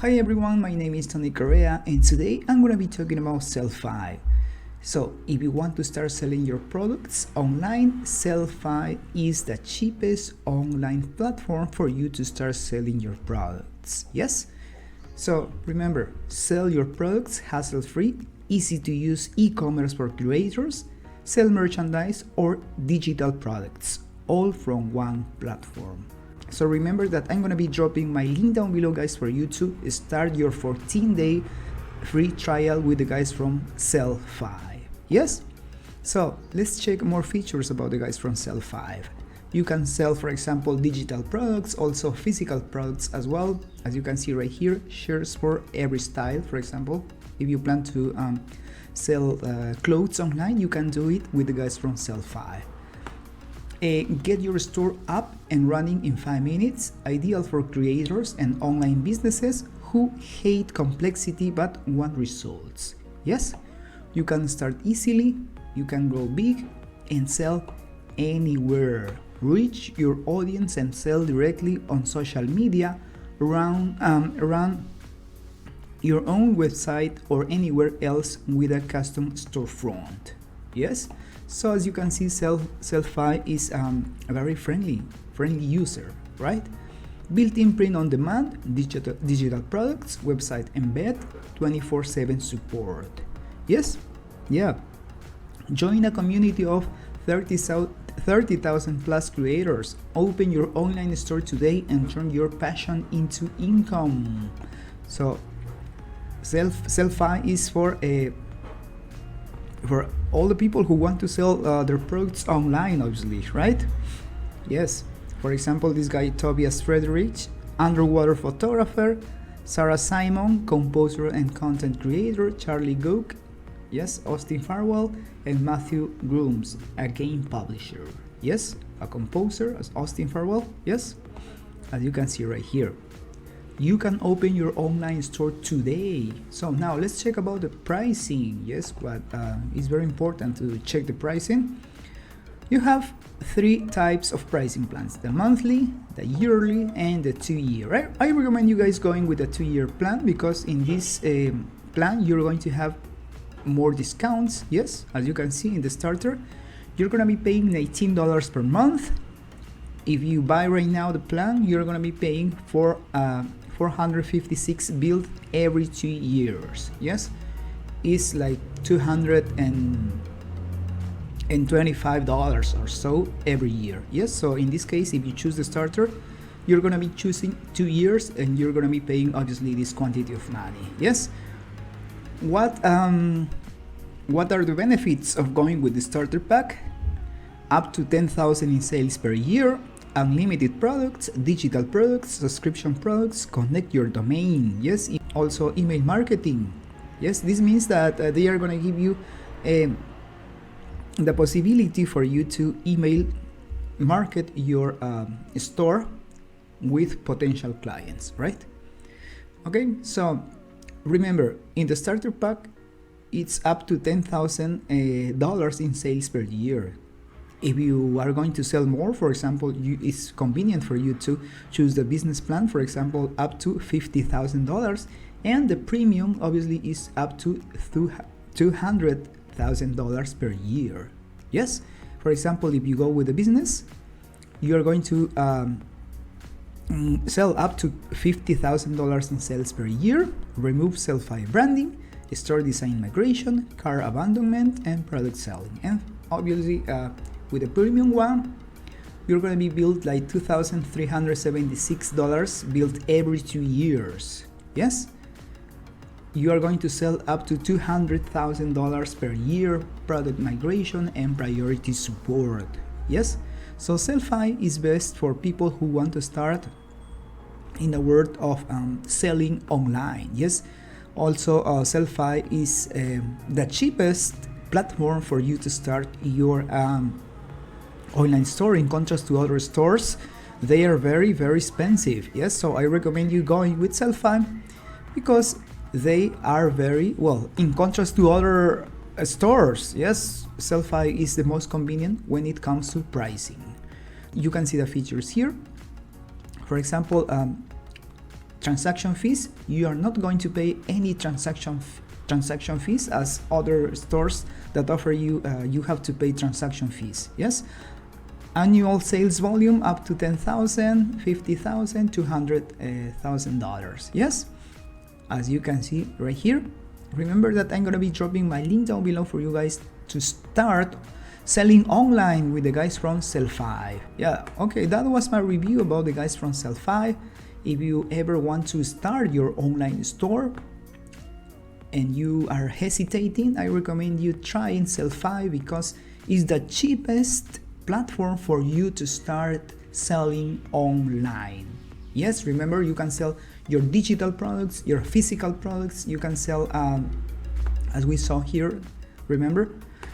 Hi everyone, my name is Correa and today I'm going to be talking about Sellfy. So if you want to start selling your products online, Sellfy is the cheapest online platform for you to start selling your products. Yes? So remember, sell your products hassle-free, easy to use e-commerce for creators, sell merchandise or digital products, all from one platform. So remember that I'm going to be dropping my link down below, guys, for you to start your 14-day free trial with the guys from Sellfy. Yes? So let's check more features about the guys from Sellfy. You can sell, for example, digital products, also physical products as well. As you can see right here, shirts for every style. For example, if you plan to sell clothes online, you can do it with the guys from Sellfy. Get your store up and running in 5 minutes, ideal for creators and online businesses who hate complexity but want results. Yes, you can start easily, you can grow big and sell anywhere. Reach your audience and sell directly on social media, run your own website or anywhere else with a custom storefront. Yes, so as you can see, Sellfy is a very friendly user, right? Built-in print-on-demand, digital products, website embed, 24/7 support. Yes, yeah. Join a community of 30,000 plus creators. Open your online store today and turn your passion into income. So Sellfy is for all the people who want to sell their products online, obviously, right? Yes. For example, this guy Tobias Frederick, underwater photographer, Sarah Simon, composer and content creator, Charlie Gook, yes, Austin Farwell, and Matthew Grooms, a game publisher. Yes, a composer as Austin Farwell. Yes, as you can see right here. You can open your online store today. So now let's check about the pricing. Yes, what is very important to check the pricing. You have 3 types of pricing plans: the monthly, the yearly, and the 2-year. I recommend you guys going with the 2-year plan because in this plan you're going to have more discounts. Yes, as you can see in the starter, you're gonna be paying $19 per month. If you buy right now the plan, you're gonna be paying for 456 billed every 2 years. Yes, it's like $225 or so every year. Yes, so in this case, if you choose the starter, you're gonna be choosing 2 years and you're gonna be paying obviously this quantity of money. Yes, what are the benefits of going with the starter pack? Up to 10,000 in sales per year, unlimited products, digital products, subscription products, connect your domain. Yes, also email marketing. Yes, this means that they are going to give you the possibility for you to email market your store with potential clients, right? Okay, so remember, in the starter pack, it's up to $10,000 in sales per year. If you are going to sell more, for example, it's convenient for you to choose the business plan, for example, up to $50,000, and the premium obviously is up to $200,000 per year. Yes, for example, if you go with the business, you are going to sell up to $50,000 in sales per year, remove Sellfy branding, store design migration, car abandonment, and product selling. And obviously, with the premium one, you're going to be billed like $2,376 billed every 2 years. Yes, you are going to sell up to $200,000 per year, product migration and priority support. Yes, so Sellfy is best for people who want to start in the world of selling online. Yes, also Sellfy is the cheapest platform for you to start your online store. In contrast to other stores, they are very expensive. Yes, so I recommend you going with Sellfy because they are very well. In contrast to other stores, yes, Sellfy is the most convenient when it comes to pricing. You can see the features here. For example, transaction fees. You are not going to pay any transaction fees as other stores that offer you you have to pay transaction fees. Yes, annual sales volume up to $10,000, $50,000, $200,000. Yes, as you can see right here. Remember that I'm gonna be dropping my link down below for you guys to start selling online with the guys from Sellfy. Yeah, okay, that was my review about the guys from Sellfy. If you ever want to start your online store and you are hesitating, I recommend you trying Sellfy because it's the cheapest platform for you to start selling online. Yes, remember, you can sell your digital products, your physical products. You can sell, as we saw here, remember,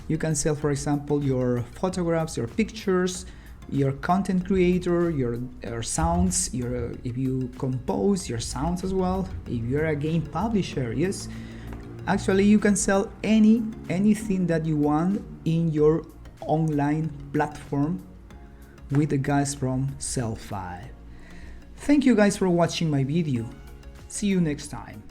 you can sell, for example, your photographs, your pictures, your content creator, your sounds, if you compose your sounds as well, if you're a game publisher. Yes, actually you can sell anything that you want in your online platform with the guys from Sellfy. Thank you guys for watching my video. See you next time.